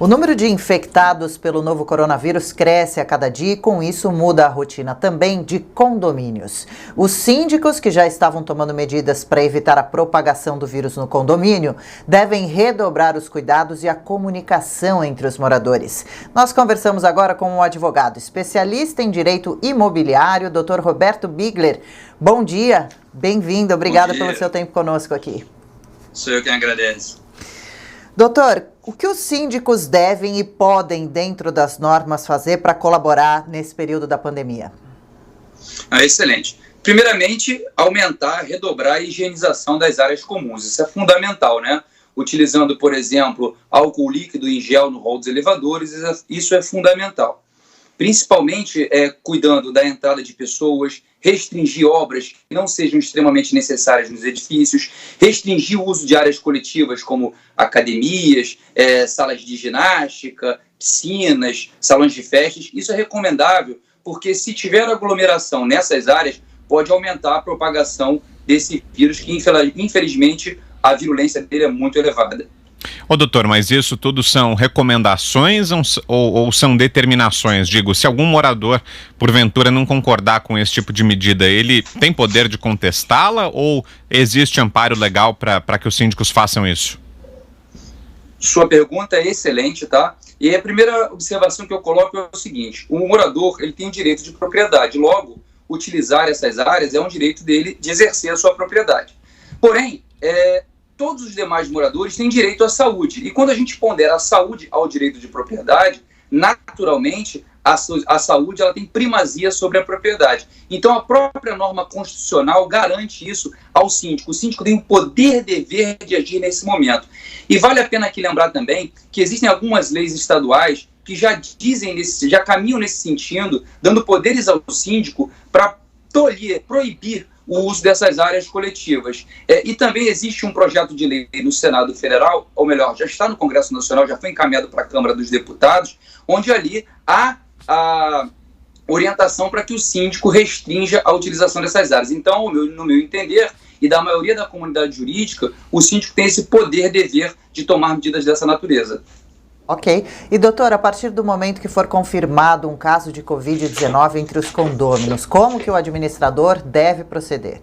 O número de infectados pelo novo coronavírus cresce a cada dia e com isso muda a rotina também de condomínios. Os síndicos que já estavam tomando medidas para evitar a propagação do vírus no condomínio devem redobrar os cuidados e a comunicação entre os moradores. Nós conversamos agora com um advogado especialista em direito imobiliário, Dr. Roberto Bigler. Bom dia, bem-vindo, obrigada pelo seu tempo conosco aqui. Sou eu quem agradece. Doutor, o que os síndicos devem e podem, dentro das normas, fazer para colaborar nesse período da pandemia? Excelente. Primeiramente, aumentar, redobrar a higienização das áreas comuns. Isso é fundamental, né? Utilizando, por exemplo, álcool líquido em gel no hall dos elevadores, isso é fundamental. Principalmente cuidando da entrada de pessoas, restringir obras que não sejam extremamente necessárias nos edifícios, restringir o uso de áreas coletivas como academias, salas de ginástica, piscinas, salões de festas. Isso é recomendável porque se tiver aglomeração nessas áreas, pode aumentar a propagação desse vírus que, infelizmente, a virulência dele é muito elevada. Ô doutor, mas isso tudo são recomendações ou são determinações? Digo, se algum morador, porventura, não concordar com esse tipo de medida, ele tem poder de contestá-la ou existe amparo legal para que os síndicos façam isso? Sua pergunta é excelente, tá? E a primeira observação que eu coloco é o seguinte: o morador ele tem o direito de propriedade, logo, utilizar essas áreas é um direito dele de exercer a sua propriedade. Porém, todos os demais moradores têm direito à saúde. E quando a gente pondera a saúde ao direito de propriedade, naturalmente, a saúde ela tem primazia sobre a propriedade. Então, a própria norma constitucional garante isso ao síndico. O síndico tem o poder-dever de agir nesse momento. E vale a pena aqui lembrar também que existem algumas leis estaduais que já caminham nesse sentido, dando poderes ao síndico para proibir o uso dessas áreas coletivas. E também existe um projeto de lei no Senado Federal, ou melhor, já está no Congresso Nacional, já foi encaminhado para a Câmara dos Deputados, onde ali há a orientação para que o síndico restrinja a utilização dessas áreas. Então, no meu entender, e da maioria da comunidade jurídica, o síndico tem esse poder-dever de tomar medidas dessa natureza. Ok. E, doutor, a partir do momento que for confirmado um caso de Covid-19 entre os condôminos, como que o administrador deve proceder?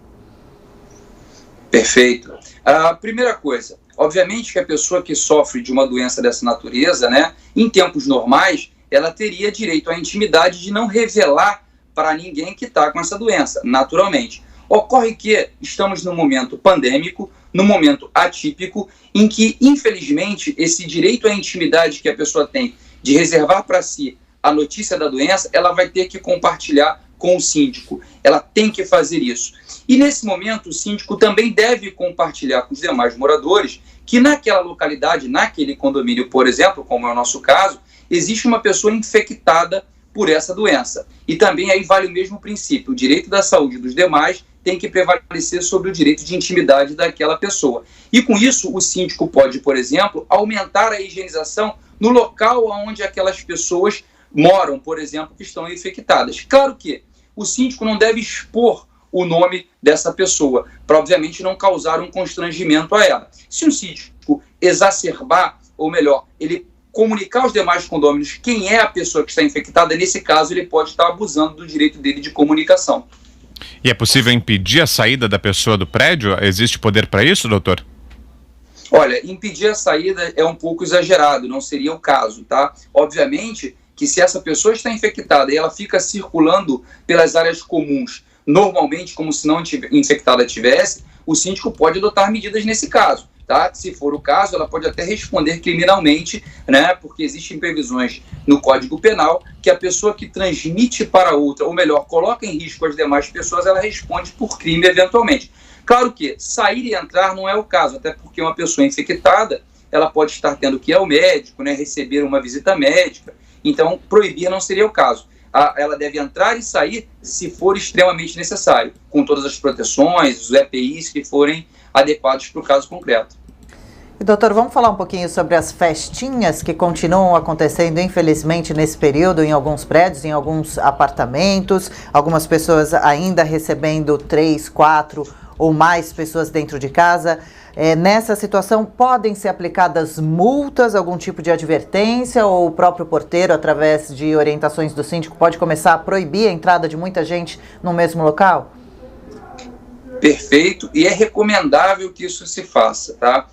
Perfeito. A primeira coisa, obviamente que a pessoa que sofre de uma doença dessa natureza, né, em tempos normais, ela teria direito à intimidade de não revelar para ninguém que está com essa doença, naturalmente. Ocorre que estamos num momento pandêmico, num momento atípico, em que, infelizmente, esse direito à intimidade que a pessoa tem de reservar para si a notícia da doença, ela vai ter que compartilhar com o síndico. Ela tem que fazer isso. E, nesse momento, o síndico também deve compartilhar com os demais moradores que naquela localidade, naquele condomínio, por exemplo, como é o nosso caso, existe uma pessoa infectada por essa doença. E também aí vale o mesmo princípio. O direito da saúde dos demais tem que prevalecer sobre o direito de intimidade daquela pessoa. E com isso, o síndico pode, por exemplo, aumentar a higienização no local onde aquelas pessoas moram, por exemplo, que estão infectadas. Claro que o síndico não deve expor o nome dessa pessoa, para obviamente não causar um constrangimento a ela. Se o síndico exacerbar, ou melhor, ele comunicar aos demais condôminos quem é a pessoa que está infectada, nesse caso ele pode estar abusando do direito dele de comunicação. E é possível impedir a saída da pessoa do prédio? Existe poder para isso, doutor? Olha, impedir a saída é um pouco exagerado, não seria o caso, tá? Obviamente que se essa pessoa está infectada e ela fica circulando pelas áreas comuns, normalmente como se não infectada tivesse, o síndico pode adotar medidas nesse caso. Tá? Se for o caso, ela pode até responder criminalmente, né? Porque existem previsões no Código Penal que a pessoa que transmite para outra, ou melhor, coloca em risco as demais pessoas, ela responde por crime eventualmente. Claro que sair e entrar não é o caso, até porque uma pessoa infectada, ela pode estar tendo que ir ao médico, né? Receber uma visita médica, então proibir não seria o caso. Ela deve entrar e sair se for extremamente necessário, com todas as proteções, os EPIs que forem adequados para o caso concreto. E, doutor, vamos falar um pouquinho sobre as festinhas que continuam acontecendo, infelizmente, nesse período, em alguns prédios, em alguns apartamentos, algumas pessoas ainda recebendo 3, 4 ou mais pessoas dentro de casa. Nessa situação, podem ser aplicadas multas, algum tipo de advertência, ou o próprio porteiro, através de orientações do síndico, pode começar a proibir a entrada de muita gente no mesmo local? Perfeito, e é recomendável que isso se faça, tá?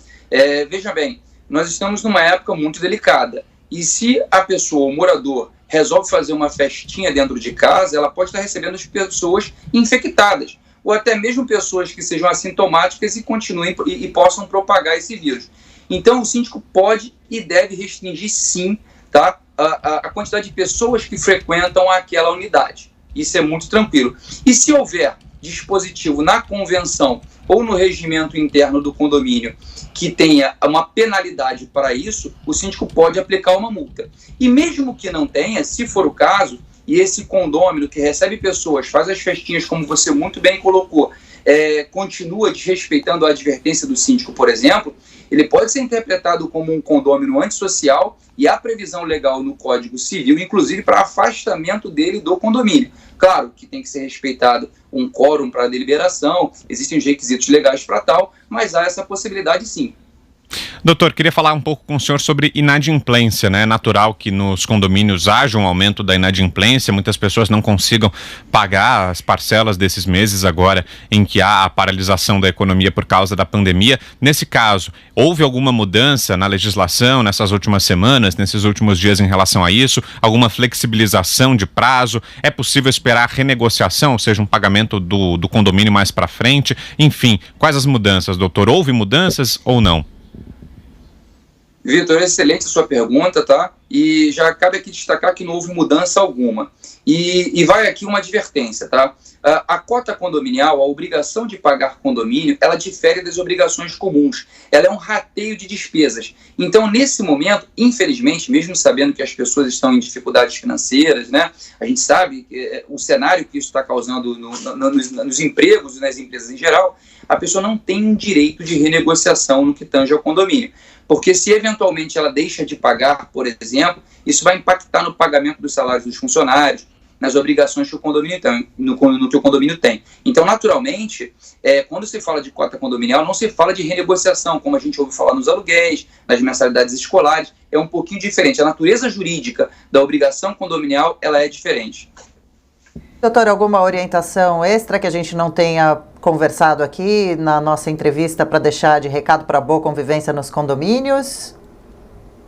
Veja bem, nós estamos numa época muito delicada, e se a pessoa, o morador, resolve fazer uma festinha dentro de casa, ela pode estar recebendo as pessoas infectadas, ou até mesmo pessoas que sejam assintomáticas e continuem e possam propagar esse vírus. Então, o síndico pode e deve restringir, sim, tá, a quantidade de pessoas que frequentam aquela unidade. Isso é muito tranquilo. E se houver dispositivo na convenção ou no regimento interno do condomínio que tenha uma penalidade para isso, o síndico pode aplicar uma multa. E mesmo que não tenha, se for o caso, e esse condômino que recebe pessoas, faz as festinhas, como você muito bem colocou, continua desrespeitando a advertência do síndico, por exemplo, ele pode ser interpretado como um condômino antissocial e há previsão legal no Código Civil, inclusive para afastamento dele do condomínio. Claro que tem que ser respeitado um quórum para deliberação, existem os requisitos legais para tal, mas há essa possibilidade sim. Doutor, queria falar um pouco com o senhor sobre inadimplência, né? É natural que nos condomínios haja um aumento da inadimplência, muitas pessoas não consigam pagar as parcelas desses meses agora em que há a paralisação da economia por causa da pandemia. Nesse caso, houve alguma mudança na legislação nessas últimas semanas, nesses últimos dias em relação a isso? Alguma flexibilização de prazo? É possível esperar renegociação, ou seja, um pagamento do condomínio mais para frente? Enfim, quais as mudanças, doutor? Houve mudanças ou não? Vitor, excelente a sua pergunta, tá? E já cabe aqui destacar que não houve mudança alguma. E vai aqui uma advertência, tá? A cota condominial, a obrigação de pagar condomínio, ela difere das obrigações comuns. Ela é um rateio de despesas. Então, nesse momento, infelizmente, mesmo sabendo que as pessoas estão em dificuldades financeiras, né? A gente sabe o cenário que isso está causando nos empregos e nas empresas em geral, a pessoa não tem um direito de renegociação no que tange ao condomínio. Porque se eventualmente ela deixa de pagar, por exemplo, isso vai impactar no pagamento dos salários dos funcionários, nas obrigações que o condomínio tem, no que o condomínio tem. Então, naturalmente, quando se fala de cota condominial, não se fala de renegociação, como a gente ouve falar nos aluguéis, nas mensalidades escolares, é um pouquinho diferente. A natureza jurídica da obrigação condominial, ela é diferente. Doutor, alguma orientação extra que a gente não tenha conversado aqui na nossa entrevista para deixar de recado para boa convivência nos condomínios?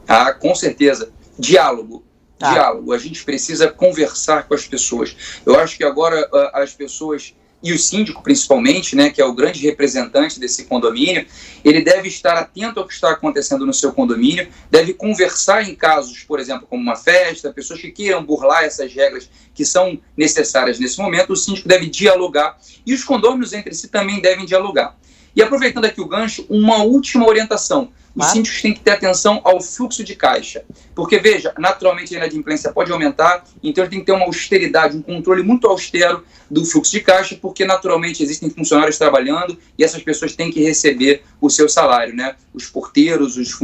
Ah, com certeza. Diálogo. Diálogo. A gente precisa conversar com as pessoas. Eu acho que agora as pessoas, e o síndico principalmente, né, que é o grande representante desse condomínio, ele deve estar atento ao que está acontecendo no seu condomínio, deve conversar em casos, por exemplo, como uma festa, pessoas que queiram burlar essas regras que são necessárias nesse momento, o síndico deve dialogar e os condôminos entre si também devem dialogar. E aproveitando aqui o gancho, uma última orientação. Os síndicos têm que ter atenção ao fluxo de caixa. Porque, veja, naturalmente a inadimplência pode aumentar, então ele tem que ter uma austeridade, um controle muito austero do fluxo de caixa, porque naturalmente existem funcionários trabalhando e essas pessoas têm que receber o seu salário, né? Os porteiros, os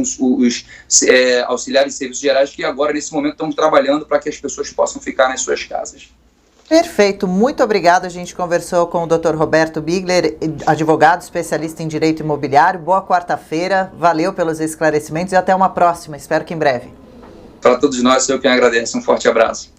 auxiliares de serviços gerais que agora, nesse momento, estão trabalhando para que as pessoas possam ficar nas suas casas. Perfeito, muito obrigado. A gente conversou com o Dr. Roberto Bigler, advogado especialista em direito imobiliário. Boa quarta-feira, valeu pelos esclarecimentos e até uma próxima, espero que em breve. Para todos nós, eu quem agradeço. Um forte abraço.